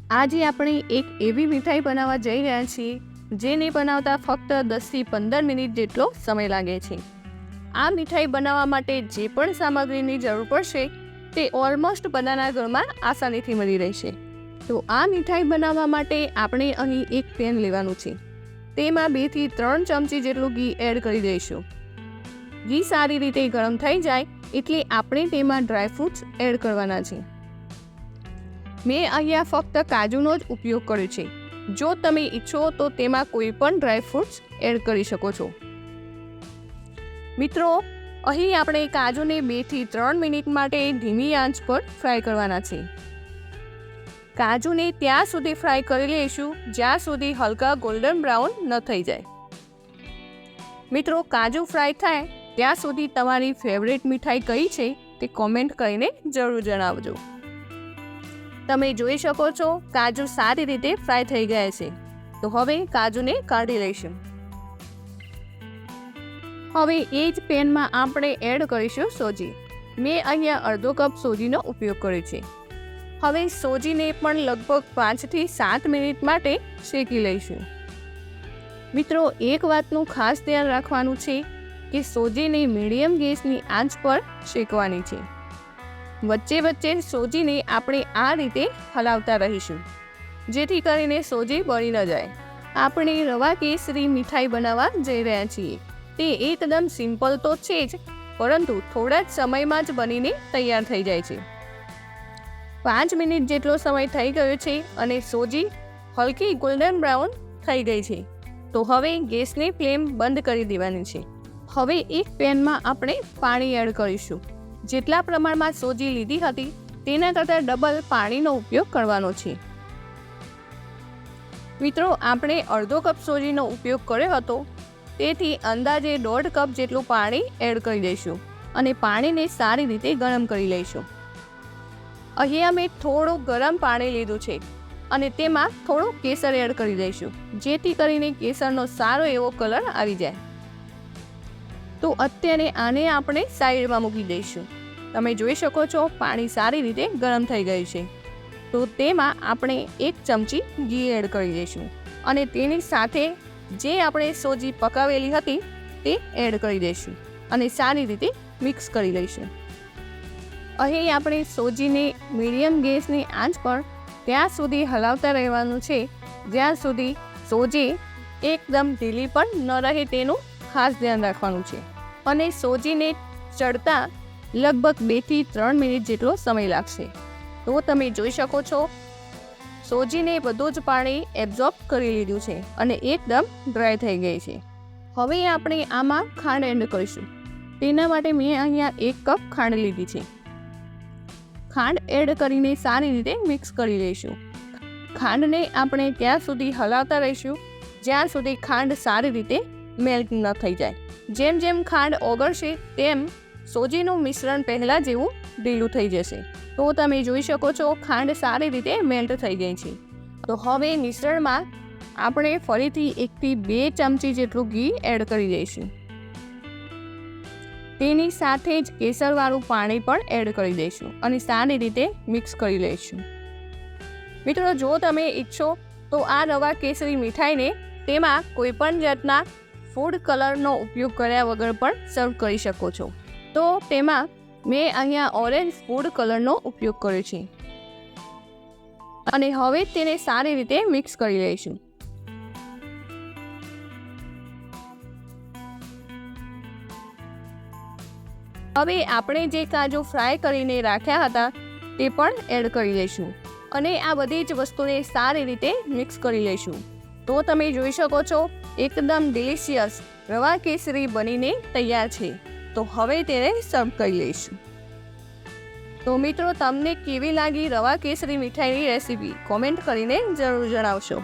આજે આપણે એક એવી મીઠાઈ બનાવવા જઈ રહ્યા છીએ જેને બનાવતા ફક્ત 10 થી 15 મિનિટ જેટલો સમય લાગે છે। આ મીઠાઈ બનાવવા માટે જે પણ સામગ્રીની જરૂર પડશે તે ઓલમોસ્ટ બધાના ઘરમાં આસાનીથી મળી રહેશે। તો આ મીઠાઈ બનાવવા માટે આપણે અહીં એક પેન લેવાનું છે, તેમાં 2 થી 3 ચમચી જેટલું ઘી એડ કરી દઈશું। ઘી સારી રીતે ગરમ થઈ જાય એટલે આપણે તેમાં ડ્રાયફ્રૂટ્સ એડ કરવાના છે। મેં અહીંયા ફક્ત કાજુનો જ ઉપયોગ કર્યો છે, જો તમે ઈચ્છો તો તેમાં કોઈ પણ ડ્રાયફ્રૂટ્સ એડ કરી શકો છો। મિત્રો, અહીં આપણે કાજુને 2 થી 3 મિનિટ માટે ધીમી આંચ પર ફ્રાય કરવાના છે। કાજુને ત્યાં સુધી ફ્રાય કરી લઈશું જ્યાં સુધી હલકા ગોલ્ડન બ્રાઉન ન થઈ જાય। મિત્રો, કાજુ ફ્રાય થાય ત્યાં સુધી તમારી ફેવરેટ મીઠાઈ કઈ છે તે કોમેન્ટ કરીને જરૂર જણાવજો। તમે જોઈ શકો છો કાજુ સારી રીતે ફ્રાય થઈ ગયા છે, તો હવે કાજુને કાઢી લઈશું। હવે એ જ પેનમાં આપણે એડ કરીશું સોજી। મેં અહીંયા અડધો કપ સોજીનો ઉપયોગ કર્યો છે। હવે સોજીને પણ લગભગ 5 થી 7 મિનિટ માટે શેકી લઈશું। મિત્રો, એક વાતનું ખાસ ધ્યાન રાખવાનું છે કે સોજીને મીડિયમ ગેસની આંચ પર શેકવાની છે। વચ્ચે વચ્ચે સોજીને આપણે આ રીતે હલાવતા રહીશું જેથી કરીને સોજી બળી ન જાય। આપણે રવા કેસરી મીઠાઈ બનાવવા જઈ રહ્યા છીએ। તે એકદમ સિમ્પલ તો છે જ, પરંતુ થોડા જ સમયમાં જ બનીને તૈયાર થઈ જાય છે। 5 મિનિટ જેટલો સમય થઈ ગયો છે અને સોજી હલકી ગોલ્ડન બ્રાઉન થઈ ગઈ છે, તો હવે ગેસની ફ્લેમ બંધ કરી દેવાની છે। હવે એક પેનમાં આપણે પાણી એડ કરીશું। જેટલા પ્રમાણમાં સોજી લીધી હતી તેના કરતાં ડબલ પાણીનો ઉપયોગ કરવાનો છે। મિત્રો, આપણે અડધો કપ સોજીનો ઉપયોગ કર્યો હતો, તેથી અંદાજે 1.5 કપ જેટલું પાણી એડ કરી દઈશું અને પાણીને સારી રીતે ગરમ કરી લઈશું। અહીંયા મેં થોડું ગરમ પાણી લીધું છે અને તેમાં થોડું કેસર એડ કરી દઈશું જેથી કરીને કેસરનો સારો એવો કલર આવી જાય। તો અત્યારે આને આપણે સાઈડમાં મૂકી દઈશું। તમે જોઈ શકો છો પાણી સારી રીતે ગરમ થઈ ગયું છે, તો તેમાં આપણે 1 ચમચી ઘી એડ કરી દઈશું અને તેની સાથે જે આપણે સોજી પકાવેલી હતી તે એડ કરી દઈશું અને સારી રીતે મિક્સ કરી લઈશું। અહીં આપણે સોજીને મીડિયમ ગેસની આંચ પર ત્યાં સુધી હલાવતા રહેવાનું છે જ્યાં સુધી સોજી એકદમ ઢીલી પણ ન રહે તેનું ખાસ ધ્યાન રાખવાનું છે અને સોજીને ચડતા લગભગ 2 થી 3 મિનિટ જેટલો સમય લાગશે। તો તમે જોઈ શકો છો સોજીને બધું જ પાણી એબ્ઝોર્બ કરી લીધું છે અને એકદમ ડ્રાય થઈ ગઈ છે। હવે આપણે આમાં ખાંડ એડ કરીશું। તેના માટે મેં અહીંયા 1 કપ ખાંડ લીધી છે। ખાંડ એડ કરીને સારી રીતે મિક્સ કરી લઈશું। ખાંડને આપણે ત્યાં સુધી હલાવતા રહીશું જ્યાં સુધી ખાંડ સારી રીતે મેલ્ટ ન થઈ જાય। જેમ જેમ ખાંડ ઓગળશે તેમ સોજીનું મિશ્રણ પહેલાં જેવું ઢીલું થઈ જશે। તો તમે જોઈ શકો છો ખાંડ સારી રીતે મેલ્ટ થઈ ગઈ છે। તો હવે મિશ્રણમાં આપણે ફરીથી 1 થી 2 ચમચી જેટલું ઘી એડ કરી દઈશું। તેની સાથે જ કેસરવાળું પાણી પણ એડ કરી દઈશું અને સારી રીતે મિક્સ કરી લઈશું। મિત્રો, જો તમે ઈચ્છો તો આ રવા કેસરી મીઠાઈને તેમાં કોઈ પણ જાતના ફૂડ કલરનો ઉપયોગ કર્યા વગર પણ સર્વ કરી શકો છો। તો તેમાં મેં અહીંયા ઓરેન્જ ફૂડ કલરનો ઉપયોગ કર્યો છે અને હવે તેને સારી રીતે મિક્સ કરી લઈશું। હવે આપણે જે કાજુ ફ્રાય કરીને રાખ્યા હતા તે પણ એડ કરી લઈશું અને આ બધી જ વસ્તુને સારી રીતે મિક્સ કરી લઈશું। તો તમે જોઈ શકો છો એકદમ ડિલિશિયસ રવા કેસરી બનીને તૈયાર છે। તો હવે તેને સર્વ કરી લઈશું। તો મિત્રો, તમને કેવી લાગી રવા કેસરી મીઠાઈની રેસીપી કોમેન્ટ કરીને જરૂર જણાવશો।